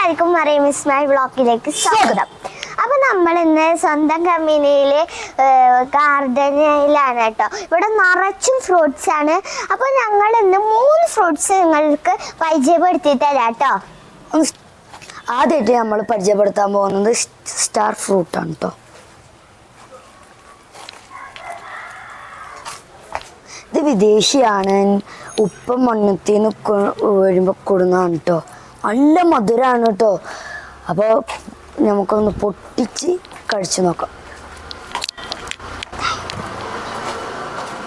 എല്ലാവർക്കും മറിയം ഇസ്മായിൽ വ്ളോഗിലേക്ക് സ്വാഗതം. അപ്പൊ നമ്മൾ ഇന്ന് സ്വന്തം കമ്പനിയിലെ ഗാർഡനിലാണ് കേട്ടോ. ഇവിടെ നിറച്ചും ഫ്രൂട്ട്സ് ആണ്. അപ്പൊ ഞങ്ങൾ ഇന്ന് 3 ഫ്രൂട്ട്സ് നിങ്ങൾക്ക് പരിചയപ്പെടുത്തി തരാം കേട്ടോ. ആദ്യമായിട്ട് നമ്മൾ പരിചയപ്പെടുത്താൻ പോകുന്നത് സ്റ്റാർ ഫ്രൂട്ട് ആണ് കേട്ടോ. ഇത് വിദേശിയാണ്. ഉപ്പ മണ്ണത്തിന്ന് വരുമ്പോൾ കൊടുന്നതാണ് കേട്ടോ. നല്ല മധുരമാണ് കേട്ടോ. അപ്പോൾ നമുക്കൊന്ന് പൊട്ടിച്ച് കഴിച്ചു നോക്കാം.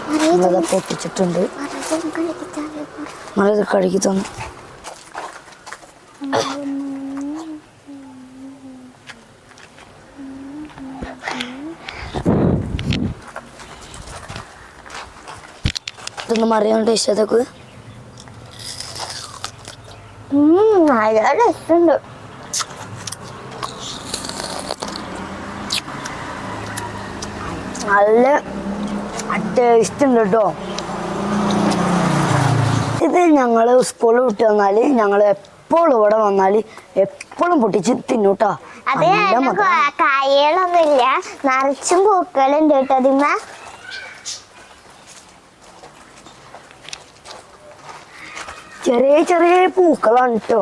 നമ്മളത് പൊട്ടിച്ചിട്ടുണ്ട്. നമ്മളത് കഴുകി തന്നു. ഇതൊന്നും അറിയാൻ ടേസ്റ്റ് അതൊക്കെ നല്ല ടേസ്റ്റ്. നല്ല ടേസ്റ്റ് ഉണ്ട് കേട്ടോ. ഇത് ഞങ്ങൾ സ്കൂളിൽ വിട്ട് വന്നാൽ ഞങ്ങൾ എപ്പോഴും ഇവിടെ വന്നാൽ എപ്പോഴും പൊട്ടിച്ച് തിന്നൂട്ടോ. അത് കായകളൊന്നുമില്ല, നിറച്ചും പൂക്കളുണ്ട് കേട്ടോ. അതിമ്മ ചെറിയ ചെറിയ പൂക്കളാണ് കേട്ടോ.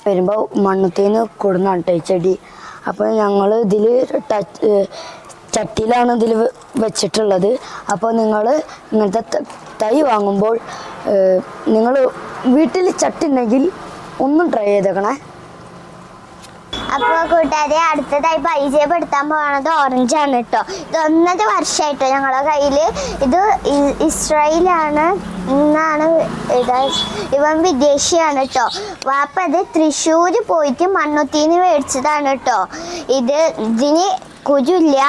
വരുമ്പോൾ മണ്ണത്തേന്ന് കൊടുന്നാണ് കേട്ടോ ഈ ചെടി. അപ്പോൾ ഞങ്ങൾ ഇതിൽ ചട്ടിയിലാണ് ഇതിൽ വെച്ചിട്ടുള്ളത്. അപ്പോൾ നിങ്ങൾ ഇങ്ങനത്തെ തൈ വാങ്ങുമ്പോൾ നിങ്ങൾ വീട്ടിൽ ചട്ടി ഉണ്ടെങ്കിൽ ഒന്നും ട്രൈ ചെയ്തേക്കണേ. അപ്പൊ കൂട്ടുകാരെ, അടുത്തതായി പരിചയപ്പെടുത്താൻ പോകുന്നത് ഓറഞ്ചാണ് കേട്ടോ. ഇത് 1.5 വർഷമായിട്ടോ ഞങ്ങളുടെ കയ്യില്. ഇത് ഇസ്രായേലാണ് എന്നാണ്. ഇവൻ വിദേശിയാണ് കേട്ടോ. വാപ്പ ഇത് തൃശ്ശൂര് പോയിട്ട് മണ്ണുത്തിന്ന് മേടിച്ചതാണ് കേട്ടോ. ഇതിന് കുരുല്ല,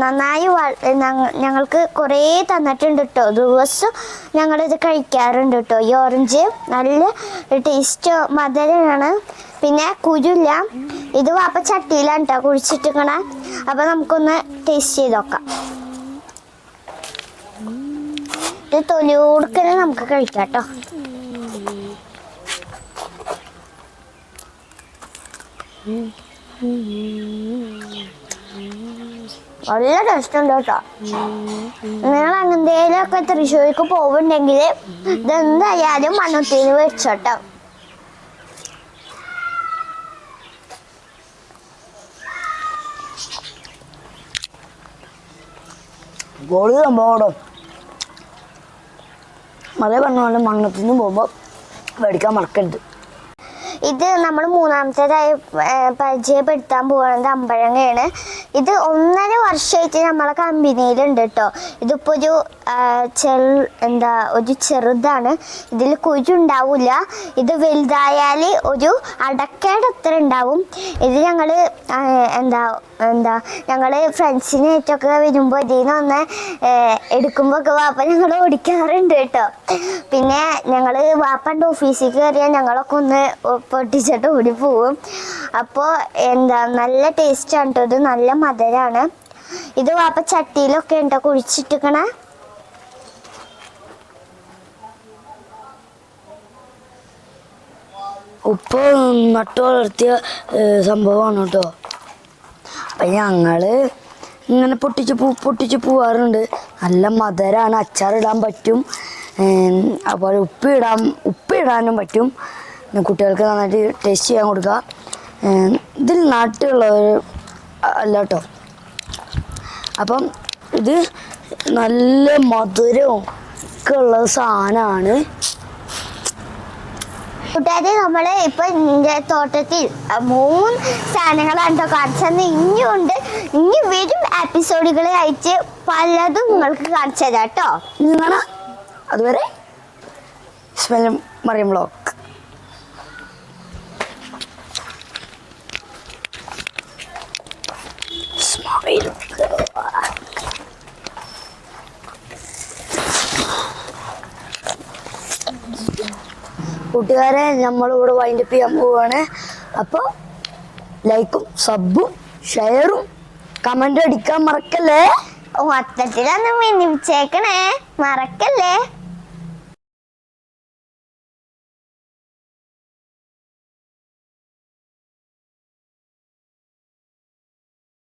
നന്നായി ഞങ്ങൾക്ക് കുറേ തന്നിട്ടുണ്ട് കേട്ടോ. ദിവസം ഞങ്ങളിത് കഴിക്കാറുണ്ട് കേട്ടോ. ഈ ഓറഞ്ച് നല്ല ടേസ്റ്റ്, മധുരമാണ്, പിന്നെ കുരുല്ല. ഇത് വാപ്പ ചട്ടിയിലാണ് കേട്ടോ കുഴിച്ചിട്ടിക്കണേ. അപ്പൊ നമുക്കൊന്ന് ടേസ്റ്റ് ചെയ്ത് നോക്കാം. ഇത് തൊലിയോടുക്കനെ നമുക്ക് കഴിക്കാം കേട്ടോ. നല്ല ടേസ്റ്റ് ഉണ്ട് കേട്ടോ. നിങ്ങൾ അങ്ങനത്തേലൊക്കെ തൃശ്ശൂർക്ക് പോകുന്നുണ്ടെങ്കിൽ ഇതെന്തായാലും മണ്ണുത്തിന്ന് വെച്ചോട്ടോ. ഗോളി സംഭവം മഴ പറഞ്ഞ മണ്ണത്തിന് പോകുമ്പോൾ മേടിക്കാൻ മറക്കരുത്. ഇത് നമ്മൾ 3ാമത്തേതായി പരിചയപ്പെടുത്താൻ പോകുന്നത് അമ്പഴങ്ങയാണ്. ഇത് 1.5 വർഷമായിട്ട് നമ്മളെ കമ്പനിയിലുണ്ട് കേട്ടോ. ഇതിപ്പോൾ ഒരു ചെറുതാണ്. ഇതിൽ കുരുണ്ടാവില്ല. ഇത് വലുതായാൽ ഒരു അടക്കയുടെ അത്ര ഉണ്ടാവും. ഇത് ഞങ്ങൾ ഞങ്ങൾ ഫ്രണ്ട്സിനായിട്ടൊക്കെ വരുമ്പോൾ ഇതിൽ നിന്ന് ഒന്ന് എടുക്കുമ്പോൾ ഒക്കെ വാപ്പ ഞങ്ങൾ ഓടിക്കാറുണ്ട് കേട്ടോ. പിന്നെ ഞങ്ങൾ വാപ്പൻ്റെ ഓഫീസിൽ കയറിയാൽ ഞങ്ങളൊക്കെ ഒന്ന് പൊട്ടിച്ചിട്ട് ഓടി പോവും. അപ്പോൾ നല്ല ടേസ്റ്റാണ് കേട്ടോ. ഇത് നല്ല മധുരമാണ്. ഇത് വാപ്പ ചട്ടിയിലൊക്കെ ഉണ്ടോ കുഴിച്ചിട്ടിക്കണ. ഉപ്പ് നട്ടു വളർത്തിയ സംഭവമാണ് കേട്ടോ. അപ്പം ഞങ്ങൾ ഇങ്ങനെ പൊട്ടിച്ച് പോവാറുണ്ട്. നല്ല മധുരമാണ്. അച്ചാറിടാൻ പറ്റും. അതുപോലെ ഉപ്പിടാനും പറ്റും. കുട്ടികൾക്ക് നന്നായിട്ട് ടേസ്റ്റ് ചെയ്യാൻ കൊടുക്കുക. ഇതിൽ നാട്ടിലുള്ളവർ അല്ല കേട്ടോ. അപ്പം ഇത് നല്ല മധുരവും ഒക്കെ ഉള്ള സാധനമാണ്. കൂട്ടുകാരെ, നമ്മൾ ഇപ്പൊ തോട്ടത്തിൽ 3 സാധനങ്ങളാണ് കേട്ടോ കാണിച്ചത്. ഇനിയുണ്ട്, ഇനി വരും എപ്പിസോഡുകളായിട്ട് പലതും നിങ്ങൾക്ക് കാണിച്ചു തരാം കേട്ടോ. നിങ്ങളാ അതുവരെ മറിയം വ്ളോഗ്. കൂട്ടുകാരെ, നമ്മളിവിടെ വൈൻഡപ്പ് ചെയ്യാൻ പോവുകയാണ്. അപ്പോൾ ലൈക്കും സബും ഷെയറും കമൻ്റ് അടിക്കാൻ മറക്കല്ലേ. മൊത്തത്തിലൊന്ന് മിനിച്ചേക്കണേ, മറക്കല്ലേ.